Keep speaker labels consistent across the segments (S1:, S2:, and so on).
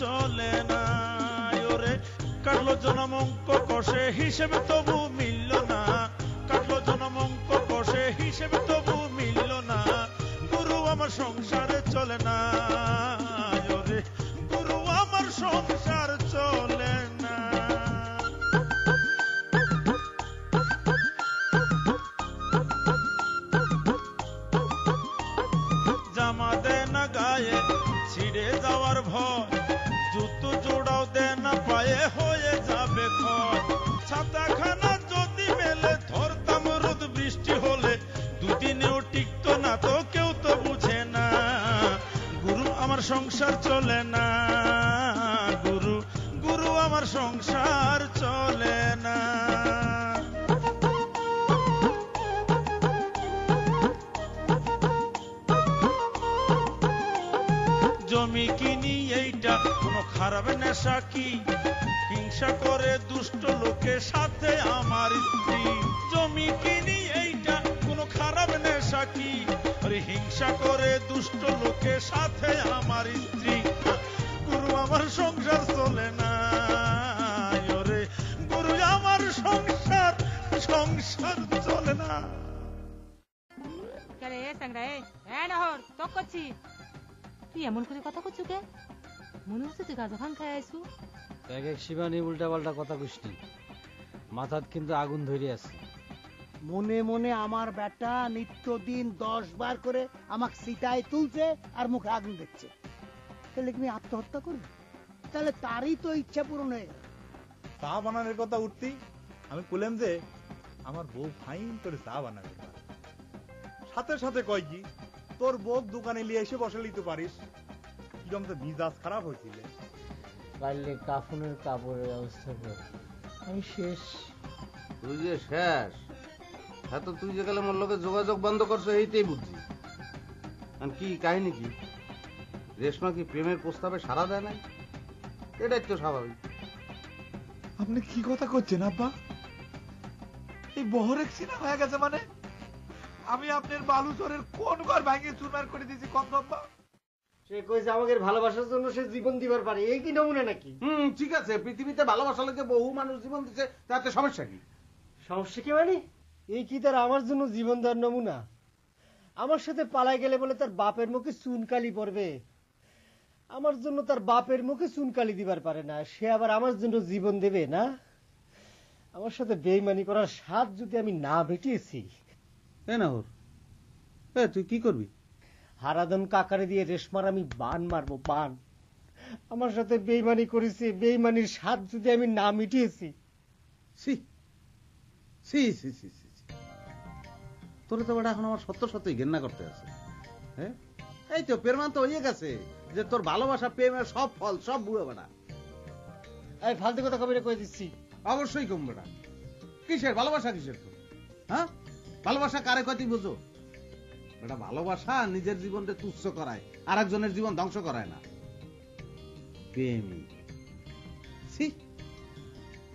S1: চলে না। ওরে কাটলো জনম অঙ্ক কষে হিসেবে তবু মিলল না, কাটলো জনম অঙ্ক কষে হিসেবে তবু মিলল না। গুরু আমার সংসারে চলে না, ওরে গুরু আমার সংসার চলে না। জামা দে না গায়ে ছিড়ে যাওয়ার ভয়, জুতো জোড়াও দে না পায়ে হয়ে যাবে ক্ষয়। ছাতাখানা যদি মেলে ধরতাম রোদ বৃষ্টি হলে, দুদিনেও টিকতো না তো কেউ তো বুঝে না। গুরু আমার সংসার চলে না, গুরু গুরু আমার সংসার চলে না। জমি কিনি এইটা কোনো খারাপ নেশা কি, হিংসা করে দুষ্ট লোকের সাথে আমার স্ত্রী। জমি কিনি এইটা কোনো খারাপ নেশা কি, আরে হিংসা করে দুষ্ট লোকের সাথে আমার স্ত্রী। গুরু আমার সংসার চলে না, ওরে গুরু আমার সংসার সংসার চলে না।
S2: তুই এমন করে কথা করছু কে? মনে হচ্ছে তুই গাঁজা ভাং খাই আইছু।
S3: এক এক শিবানী উল্টা পাল্টা কথা কইছি, মাথাত কিন্তু আগুন ধরে আছে।
S4: মনে মনে আমার বেটা নিত্যদিন 10 বার করে আমাকে সিটায় তুলছে আর মুখে আগুন দিচ্ছে। তাহলে তুমি আত্মহত্যা করবে? তাহলে তারই তো ইচ্ছা পূরণ হয়ে গেল।
S5: চা বানানোর কথা উঠতি আমি বললাম যে আমার বউ ফাইন করে চা বানাবে, সাথে সাথে কয় কি তোর বউ দোকানে নিয়ে এসে বসে নিতে পারিস। কিরকম তো মিজাজ খারাপ হয়েছিল।
S3: পারলে কাফনের কাপড়ের ব্যবস্থা কর, আমি শেষ।
S6: তুই যে শেষ, হ্যাঁ তো তুই যে গেলে মোর লোকের যোগাযোগ বন্ধ করছো এইটাই বুঝছি। কি কাহিনী কি? রেশমা কি প্রেমের প্রস্তাবে সাড়া দেয় নাই? এটাই তো স্বাভাবিক।
S5: আপনি কি কথা করছেন আব্বা? এই বহরেক সিনা হয়ে গেছে মানে? আমি আপনার বালুচরের কোন ঘর ভাঙিয়ে চুরমার করে দিয়েছি কম আব্বা?
S7: সে কইছে আমাদের ভালোবাসার জন্য সে জীবন দিবার পারে, এই কি নমুনা নাকি?
S6: ঠিক আছে, পৃথিবীতে ভালোবাসা লাগে বহু মানুষ জীবন দিচ্ছে, তাতে সমস্যা কি?
S7: সমস্যা কি মানে? এই কি তার আমার জন্য জীবন দেওয়ার নমুনা? আমার সাথে পালাই গেলে বলে তার বাপের মুখে চুনকালি পড়বে? আমার জন্য তার বাপের মুখে চুনকালি দিবার পারে না, সে আবার আমার জন্য জীবন দেবে না? আমার সাথে বেইমানি করার স্বাদ যদি আমি না ভেটিয়েছি,
S6: তুই কি করবি?
S7: হারাধন কাকারে দিয়ে রেশমার আমি বান মারবো, বান। আমার সাথে বেইমানি করেছে, বেইমানির স্বাদ যদি আমি না মিটিয়েছি।
S6: তোরে তো এখন আমার সত্য সত্যই ঘেন্না করতে আছে। হ্যাঁ, এই তো প্রমাণ তো হয়ে গেছে যে তোর ভালোবাসা প্রেমের সব ফল সব বুড়ো বেড়া।
S7: এই ফালতু কথা কবিরে কয়ে দিচ্ছি।
S6: অবশ্যই কম বেড়া। কিসের ভালোবাসা, কিসের তো? হ্যাঁ, ভালোবাসা কারে কয় তুই বুঝো? বেটা ভালোবাসা নিজের জীবনকে তুচ্ছ করায়, আর একজনের জীবন ধ্বংস করায় না। প্রেমিক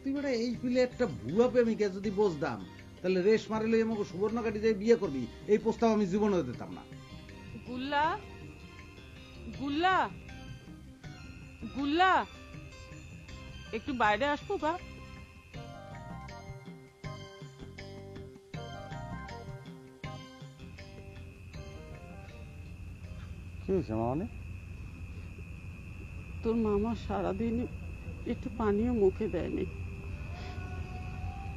S6: তুই বেটা এই পিলে একটা ভুয়া প্রেমিকে যদি বুঝতাম, তাহলে রেশ মারিলে আমাকে সুবর্ণ কাটি যাই বিয়ে করবি, এই প্রস্তাব আমি জীবনে দিতাম না।
S2: গুল্লা গুল্লা গুল্লা, একটু বাইরে আসবো বা?
S6: কি হয়েছে মামনি?
S2: তোর মামা সারাদিন একটু পানিও মুখে দেয়নি,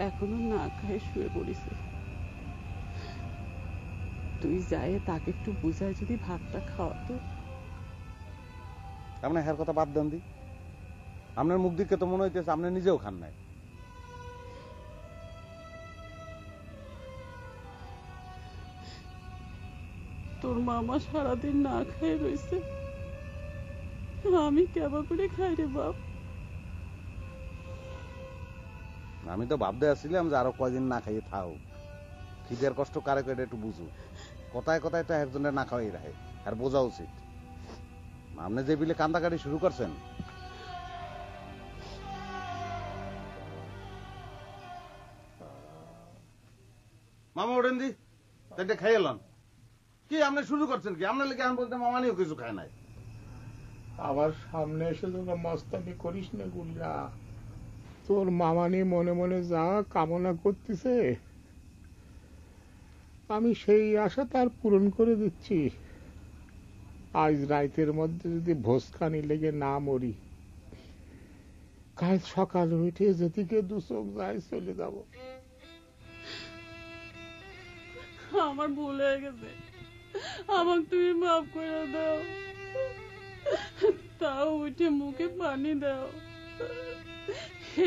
S2: এখনো না খায় শুয়ে পড়েছে। তুই যাই তাকে একটু বুঝায় যদি ভাতটা খাওয়াতো।
S6: আপনার হ্যার কথা বাদ দেন দি। আপনার মুখ দিকে তো মনে হইতেছে আপনি নিজেও খান নাই।
S2: তোর মামা সারাদিন না খায় রয়েছে, আমি কেবা করে খাই রে বাপ।
S6: আমি তো ভাবতে আসছিলাম যে আরো কয়দিন না খাইয়ে থাও, খিদের কষ্ট কারে করে একটু বুঝু। কথায় কথায় তো একজনের না খাওয়াই রাখে, আর বোঝা উচিত। আপনি যে বিলে কান্দাকাটি শুরু করছেন, মামা ওঠেন দি, তাইটা খাইয়ে লন। কি আপনি শুরু করছেন কি? আপনার লেগে এখন বলতে মামা নিয়েও কিছু খায় নাই।
S8: আবার সামনে এসে তোরা মস্তানি করিস না গুলরা। তোর মামানি মনে মনে যা কামনা করতেছে আমি সেই আশা তার পূরণ করে দিচ্ছি। আজ রাতের মধ্যে যদি ভোজখানি লেগে না মরি, কাল সকাল উঠে যেদিকে দু চোখ যায় চলে যাব।
S2: আমার ভুল হয়ে গেছে, আমাকে তুমি মাফ করে দাও। তাও উঠে মুখে পানি দাও।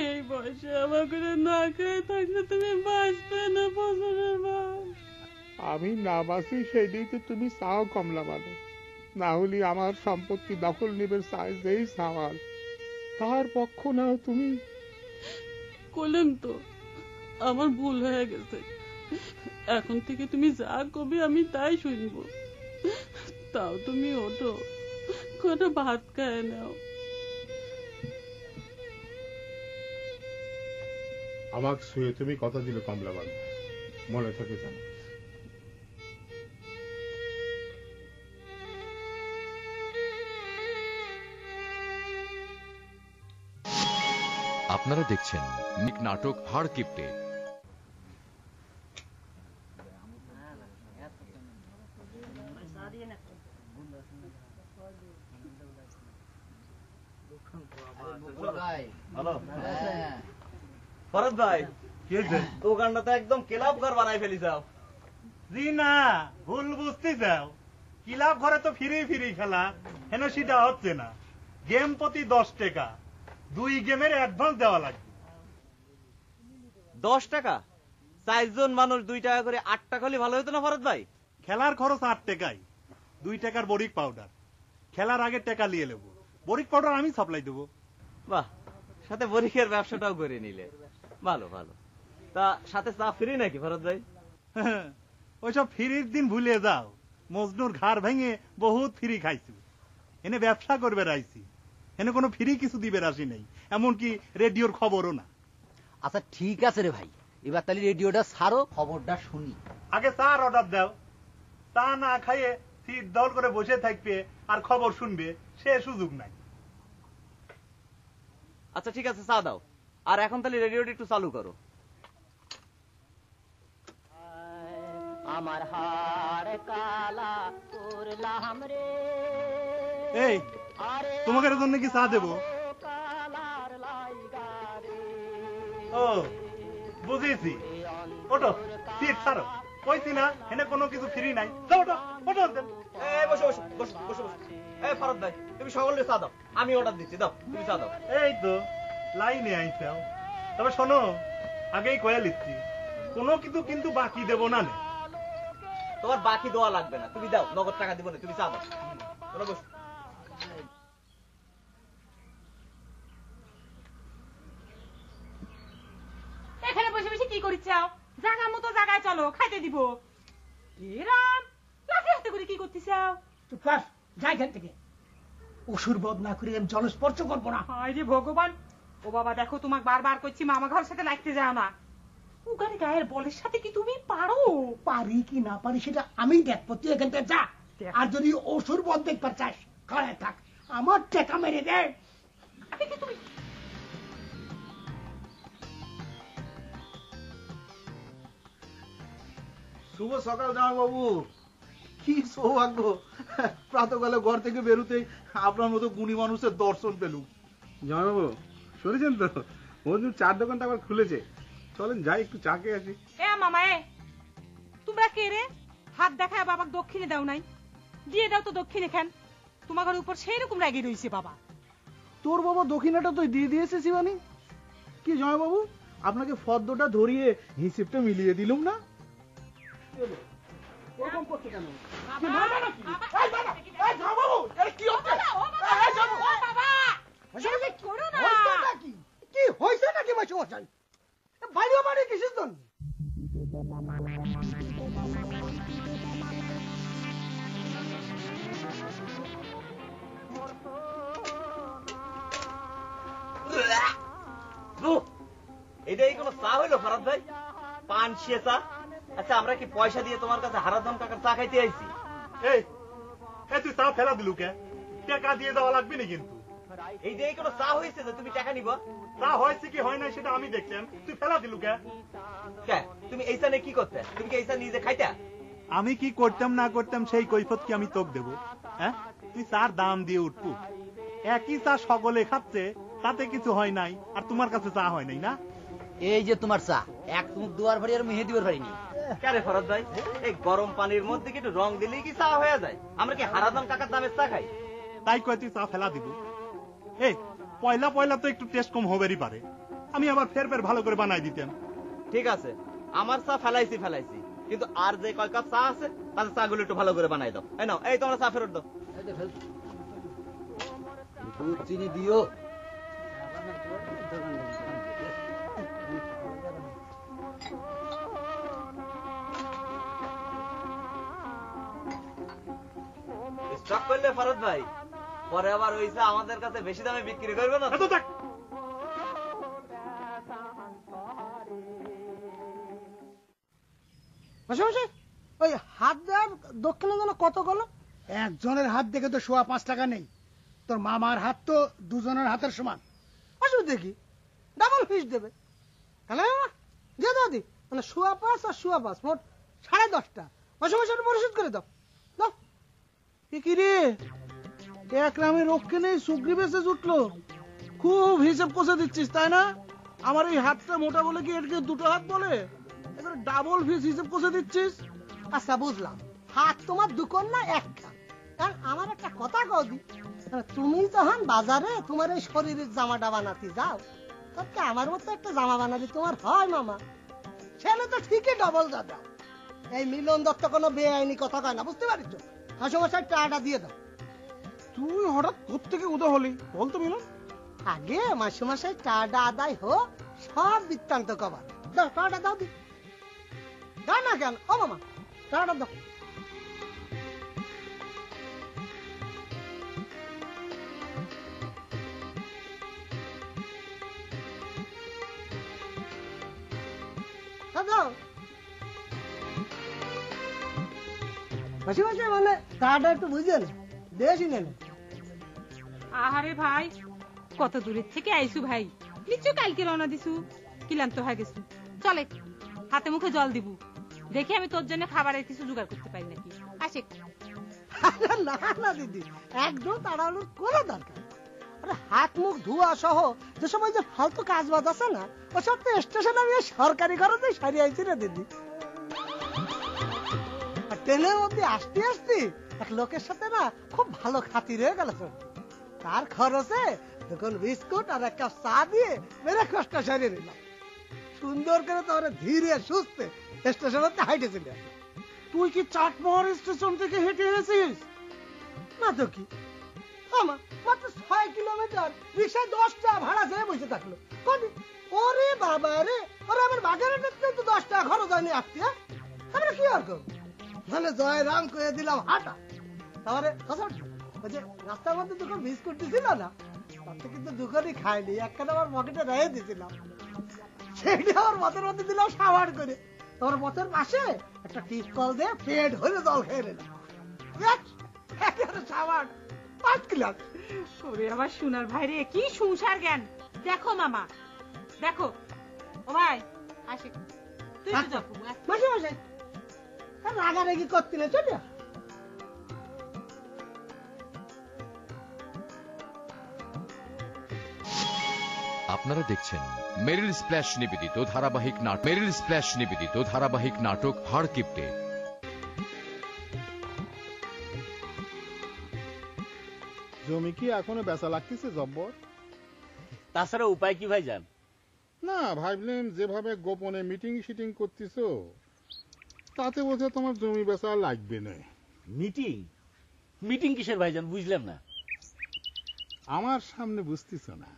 S2: এই বয়সে আমার করে না খেয়ে থাকলে তুমি বাঁচবে না বছরের মাস।
S8: আমি না বাঁচি সেটাই তো তুমি চাও কমলা বানো, না হলে আমার সম্পত্তি দখল নিবে চাই যেই সাওয়াল তার পক্ষ নাও তুমি।
S2: বললাম তো আমার ভুল হয়ে গেছে, এখন থেকে তুমি যা কবে আমি তাই শুনবো। তাও তুমি ওঠো, কটা ভাত খায় নাও।
S8: আমাকে শুয়ে তুমি কথা দিলে কমলা বানো, মনে থাকে জানো।
S9: আপনারা দেখছেন নাটক হাড় কিপটে।
S10: ফরদ ভাই, দোকানটা তো একদম ক্লাব ঘর বানাই ফেলি যাও।
S5: জি না, ভুল বুঝতে যাও। ক্লাব ঘরে তো ফিরি ফিরি খেলা, হেন সেটা হচ্ছে না। গেম প্রতি 10 টাকা, 2 গেমের অ্যাডভান্স দেওয়া লাগবে।
S10: 10 টাকা? 4 জন মানুষ 2 টাকা করে 8 টাকা হলে ভালো হতো না ফরদ ভাই?
S5: খেলার খরচ 8 টাকাই, 2 টাকার বরিক পাউডার। খেলার আগে টাকা নিয়ে নেবো, বরিক পাউডার আমি সাপ্লাই দেবো।
S10: বাহ, সাথে বরিকের ব্যবসাটাও করে নিলে ভালো ভালো। তা সাথে চা ফ্রি নাকি ফরদ ভাই?
S5: ওইসব ফ্রির দিন ভুলে যাও। মজনুর ঘাড় ভেঙে বহুত ফ্রি খাইছি, এনে ব্যবসা করবে রাইছি। এনে কোনো ফ্রি কিছু দিবে রাশি নেই, এমনকি রেডিওর খবরও না।
S11: আচ্ছা ঠিক আছে রে ভাই, এবার তাহলে রেডিওটা ছাড়ো, খবরটা শুনি।
S5: আগে চার অর্ডার দাও, তা না খাইয়ে সিট দল করে বসে থাকবে আর খবর শুনবে, সে সুযোগ নাই।
S10: আচ্ছা ঠিক আছে, চা দাও। আর এখন তাহলে রেডিওটা একটু চালু করো।
S12: আমার হাড় কালা করলাম রে।
S5: এই তোমাকে জন্য কি চা দেবো? ও বুঝেছি, ওটো সিট ছাড়ো। কইছি না এনে কোনো কিছু ফ্রি নাই। যাও ওটো, ওটো।
S10: এই বসো বসো বসো বসো বসো। এই ফরদ ভাই, তুমি সকলে চা দাও, আমি অর্ডার দিচ্ছি। দাও, তুমি চা দাও।
S5: এই তো লাইনে আইছাও। তবে শোনো, আগেই কয়া লিখছি, কোনো কিছু কিন্তু বাকি দেব না।
S10: তোমার বাকি দেওয়া লাগবে না, তুমি দাও, নগদ টাকা দিব না, তুমি চা দাও। বসো।
S13: এখানে বসে বসে কি করিস? জায়গা মতো জায়গায় চলো, খাইতে দিব। এরাম লাঠি হাতে করে কি করতেছ?
S4: চুপ কর, যাই এখান থেকে। অসুর বদ না করে আমি জলস্পর্শ করবো না।
S13: হায় রে ভগবান! ও বাবা দেখো, তোমাকে বারবার করছি মামা ঘরের সাথে লাগতে যাও না। উগানে গায়ের বলের সাথে কি তুমি পারো?
S4: পারি কি না পারি সেটা আমি দেখবো, তুই এখান থেকে যা। আর যদি অসুর বদ দেখবার চাস, ঘরে থাক, আমার টেকা মেরে দে।
S13: তুমি
S6: শুভ সকাল জামাই বাবু, কি সৌভাগ্য প্রাতকালে ঘর থেকে বেরোতে আপনার মতো গুণী মানুষের দর্শন পেলুম।
S14: জামাই বাবু শুনেছেন তো, মজনুর চার দোকানটা আবার খুলেছে, চলেন যাই একটু চা খেয়ে আসি।
S13: এ মামা, তোমরা কে রে? হাত দেখায় বাবাকে দক্ষিণে দাও নাই, দিয়ে দাও তো দক্ষিণে খান। তোমার উপর সেই রকম রাগি রয়েছে বাবা।
S6: তোর বাবা দক্ষিণাটা তুই দিয়ে দিয়েছে শিবানী। কি জামাই বাবু, আপনাকে ফর্দটা ধরিয়ে হিসেবটা মিলিয়ে দিলুম না?
S4: ওরকম করছে কেন? কি হয়েছে নাকি মাসে মশাই? বাড়িও বাড়ি কিসের জন্য?
S10: এটাই কোনো চা হইলো ফরাদ ভাই? পান শিয়ে চা? আচ্ছা, আমরা কি পয়সা দিয়ে তোমার কাছে হারাধন কাকার চা খাইতে আইছি?
S5: এই তুই চা ফেলা দিলু কে? টাকা দিয়ে দেওয়া লাগবে না কিন্তু।
S10: এই যে কোনো চা হয়েছে যে তুমি টাকা নিবা?
S5: চা হয়েছে কি হয় না সেটা আমি দেখলাম, তুই ফেলা দিলু কে?
S10: তুমি এই চা কি করতে? তুমি কি এই চা নিজে খাইতা?
S5: আমি কি করতাম না করতাম সেই কৈফত কি আমি তোক দেব? হ্যাঁ, তুই চার দাম দিয়ে উঠবু। একই চা সকলে খাচ্ছে, তাতে কিছু হয় নাই, আর তোমার কাছে চা হয় নাই না?
S11: এই যে তোমার চা এক মুখ দুয়ার ভারি আর মেহে দিবার পারিনি।
S10: কারে ফরজ ভাই, এই গরম পানির মধ্যে কি একটু রং দিলেই কি চা হয়ে যায়? আমরা কি হারাদাম টাকার দামের চা খাই?
S5: তাই কয় তুই চা ফেলা দিব? এই পয়লা পয়লা তো একটু টেস্ট কম হবেরই পারে, আমি আবার ফের ফের ভালো করে বানাই দিতাম।
S10: ঠিক আছে, আমার চা ফেলাইছি, কিন্তু আর যে কয় কাপ চা আছে তাদের চা গুলো একটু ভালো করে বানাই দাও। এই নাও, এই তোমরা চা ফেরত দাও।
S11: দুধ চিনি দিও।
S10: স্টক করলে ফরজ ভাই, পরে আবার ওই চা আমাদের কাছে বেশি দামে বিক্রি করবে না।
S4: ওই হাত দেওয়ার দক্ষিণে যেন কত গেল? একজনের হাত দেখে তো 5.25 টাকা নেই, তোর মামার হাত তো দুজনের হাতের সমান। অসুবিধা কি, ডাবল ফিস দেবে। দিয়ে দাও দি, মানে 5.25 আর 5.25 মোট 10.5টা। মাসে পরিশোধ করে দাও। কি রে, এক রামে রক্ষে নেই, সুগ্রি বেসে উঠলো। খুব হিসেব কষে দিচ্ছিস তাই না? আমার এই হাতটা মোটা বলে কি এটাকে দুটো হাত বলে? এবারে ডাবল ফিস হিসেব কষে দিচ্ছিস। আচ্ছা বুঝলাম, হাত তোমার দুকন না একটা। কারণ আমার একটা কথা কদি, তুমি যখন বাজারে তোমার এই শরীরের জামাটা বানাতে যাও, তবে আমার মতো একটা জামা বানাবি তোমার হয় মামা? ছেলে তো ঠিকই ডবল দাদা। এই মিলন দত্ত কোনো বেআইনি কথা কয় না, বুঝতে পারিস? হাসমশাই টাকাটা দিয়ে দাও। তুই হঠাৎ কোত্থেকে উদয় হলি বলতো মিলন? আগে মাসে টাকাটা আদায় হোক, সব বৃত্তান্ত কবার। দাও টাকাটা, দাও দি। দাও না কেন? ও মামা টাকাটা দাও। দাও মাসি মানে টাকাটা একটু বুঝেন বেশি নেন।
S13: আহারে ভাই, কত দূরের থেকে আইসু ভাই, নিশ্চয় কালকে রওনা দিছু, ক্লান্ত হয়ে গেছু। চলে হাতে মুখে জল দিবু, দেখি আমি তোর জন্য খাবারের কিছু জোগাড় করতে পারি নাকি। আসে।
S4: না না দিদি, একদম তাড়াহুড়োর কোনো দরকার। আরে হাত মুখ ধোয়া সহ যে সময় যে ফালতু কাজ বাজ আছে না, ওসব তো স্টেশনে আমি সরকারি খরচে সারিয়ে আইছি রে দিদি। ট্রেনের মধ্যে আসতে আসতে এক লোকের সাথে না খুব ভালো খাতির হয়ে গেল। তার খরচে তখন বিস্কুট আর এক কাপ চা দিয়ে মেরে কষ্ট সারিয়ে নিলাম। সুন্দর করে তোর ধীরে সুস্থে স্টেশনে হাইটেছিল। তুই কি চাটমোহর স্টেশন থেকে হেঁটে এসেছিস? না তো কি, আমার মাত্র 6 কিলোমিটার, রিক্সায় 10 টাকা ভাড়া দিয়ে বসে থাকলো। ওরে বাবা রে, ওরে আমার বাগের 10 টাকা খরচ হয়নি আসতে। আমরা কি আর করবো, মানে জয় রাম করে দিলাম হাঁটা। তারপরে ওই যে রাস্তার মধ্যে দুটো বিস্কুট দিছিল না, তাতে কিন্তু দুখানি খাইনি, একখানা আমার পকেটে রেখে দিয়েছিলাম। সেইটা আমার পথের মধ্যে দিলাম সাবান করে। তোমার পথের পাশে একটা টিপ কল দিয়ে পেট হয়ে জল খেয়ে নিলাম। সাবান 5 কিলো।
S13: ওরে আমার সোনার ভাই রে, কি সংসার জ্ঞান। দেখো মামা, দেখো। ও ভাই আসে, তুই তো যাবো
S4: মাসে মাসে রাগারাগি করতে না। চল
S9: আপনারা দেখছেন মেরিল স্প্ল্যাশ নিবেদিত ধারাবাহিক নাটক হাড় কিপটে।
S8: জমি কি এখনো বেচা লাগতেছে জব্বর?
S15: তাছাড়া উপায় কি ভাইজান?
S8: না, ভাবলেন যেভাবে গোপনে মিটিং শিটিং করতেছো তাতে বোঝা তোমার জমি বেচা লাগবে না।
S15: মিটিং মিটিং কিসের ভাইজান, বুঝলাম না।
S8: আমার সামনে বুঝতেছ না,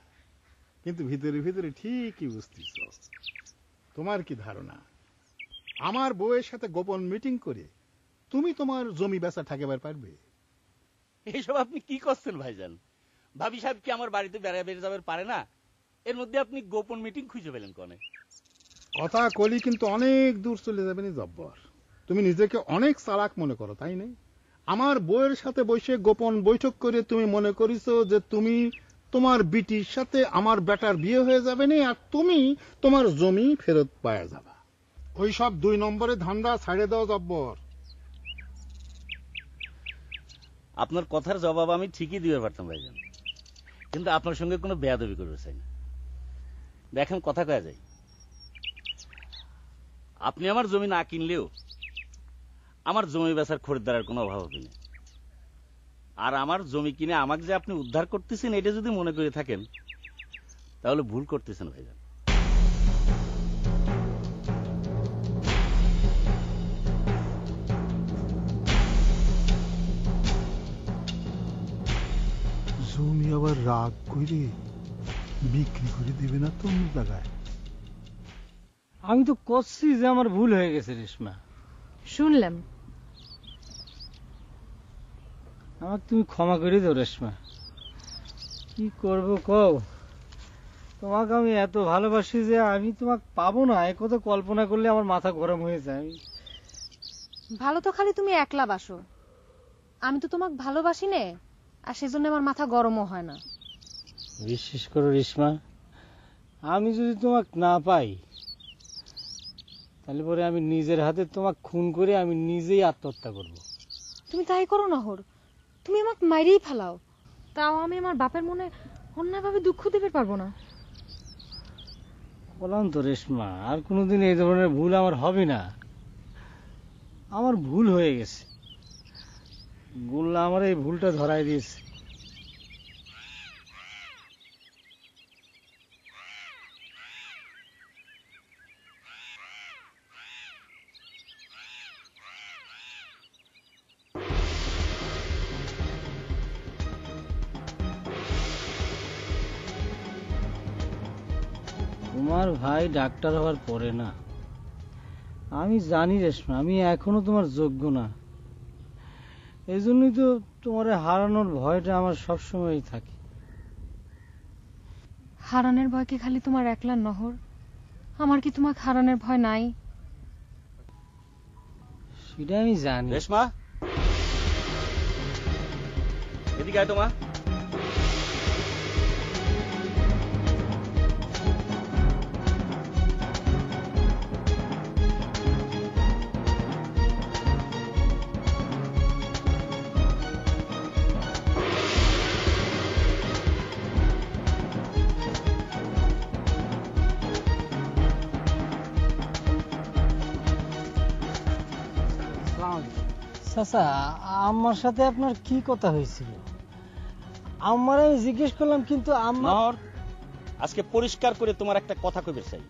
S8: কিন্তু ভিতরে ভিতরে ঠিকই বুঝতেছ। তোমার কি ধারণা আমার বউয়ের সাথে গোপন মিটিং করে তুমি তোমার জমি বেচা ঠেকাবার পারবে?
S15: এইসব আপনি কি করছেন ভাইজান? ভাবি সাহেব কি আমার বাড়িতে বেড়ে যাবে পারে না? এর মধ্যে আপনি গোপন মিটিং খুঁজে পেলেন কোনে?
S8: কথা কলি কিন্তু অনেক দূর চলে যাবে না জব্বর। তুমি নিজেকে অনেক চালাক মনে করো, তাই না? আমার বউয়ের সাথে বসে গোপন বৈঠক করে তুমি মনে করিছো যে তুমি তোমার বিটির সাথে আমার বেটার বিয়ে হয়ে যাবে না, আর তুমি তোমার জমি ফেরত পাওয়া যাবা। ওই সব 2 নম্বরে ধান্দা ছাড়ে দাও জব্বর।
S15: আপনার কথার জবাব আমি ঠিকই দিতে পারতাম ভাইজান, কিন্তু আপনার সঙ্গে কোনো বেয়াদবি করতে চাই না। দেখেন কথা কয়া যায়, আপনি আমার জমি না কিনলেও আমার জমি বেচার খরিদ্দারের কোনো অভাব হবে না। আর আমার জমি কিনে আমাকে যে আপনি উদ্ধার করতেছেন এটা যদি মনে করে থাকেন তাহলে ভুল করতেছেন ভাইজান।
S16: জমি আবার রাগ করে বিক্রি করে দিবে না তো অন্য জায়গায়?
S3: আমি তো করছি যে আমার ভুল হয়ে গেছে রেশমা।
S17: শুনলাম,
S3: আমাকে তুমি ক্ষমা করে দাও রেশমা। কি করব কও, তোমাকে আমি এত ভালোবাসি যে আমি তোমাকে পাবো না এ কথা কল্পনা করলে আমার মাথা গরম হয়ে যায়।
S17: ভালো তো খালি তুমি একলা বাসো, আমি তো তোমাকে ভালোবাসি নে, আর সেজন্য আমার মাথা গরমও হয় না।
S3: বিশ্বাস করো রেশমা, আমি যদি তোমাকে না পাই তাহলে পরে আমি নিজের হাতে তোমাকে খুন করে আমি নিজেই আত্মহত্যা করব।
S17: তুমি তাই করো নহর, তুমি আমাকে মাইরেই ফেলাও, তাও আমি আমার বাপের মনে অন্যভাবে দুঃখ দিতে পারবো না।
S3: বললাম তো রেশমা, আর কোনোদিন এই ধরনের ভুল আমার হবে না। আমার ভুল হয়ে গেছে, গোল্লা আমার এই ভুলটা ধরাই দিয়েছে। তোমার ভাই ডাক্তার হওয়ার পরে না, আমি জানি রেশমা আমি এখনো তোমার যোগ্য না। এই জন্যই তো তোমার হারানোর ভয়টা আমার সবসময়ই থাকে।
S17: হারানোর ভয় কি খালি তোমার একলার নহর? আমার কি তোমাকে হারানোর ভয় নাই?
S3: সেটা আমি জানি।
S15: রেশমা, এদিকে আয় তোমা।
S3: চাচা, আমার সাথে আপনার কি কথা হয়েছিল? আমার আমি জিজ্ঞেস করলাম, কিন্তু আমার
S15: আজকে পরিষ্কার করে তোমার একটা কথা কইবে চাই।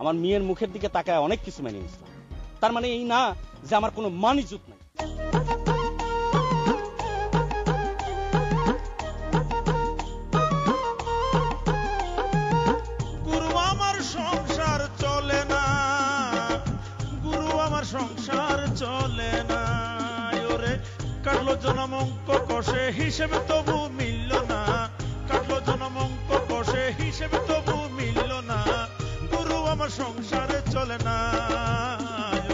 S15: আমার মেয়ের মুখের দিকে তাকায় অনেক কিছু মেনে নিয়েছিলাম, তার মানে এই না যে আমার কোনো মান ইজ্জত নাই।
S1: গুরু আমার সংসার চলে না, গুরু আমার সংসার চলে না। ওরে কাটলো জনম অঙ্ক কষে হিসেবে তবু মিলল না, কাটলো জনম অঙ্ক কষে হিসেবে তবু মিলল না। গুরু আমার সংসারে চলে না।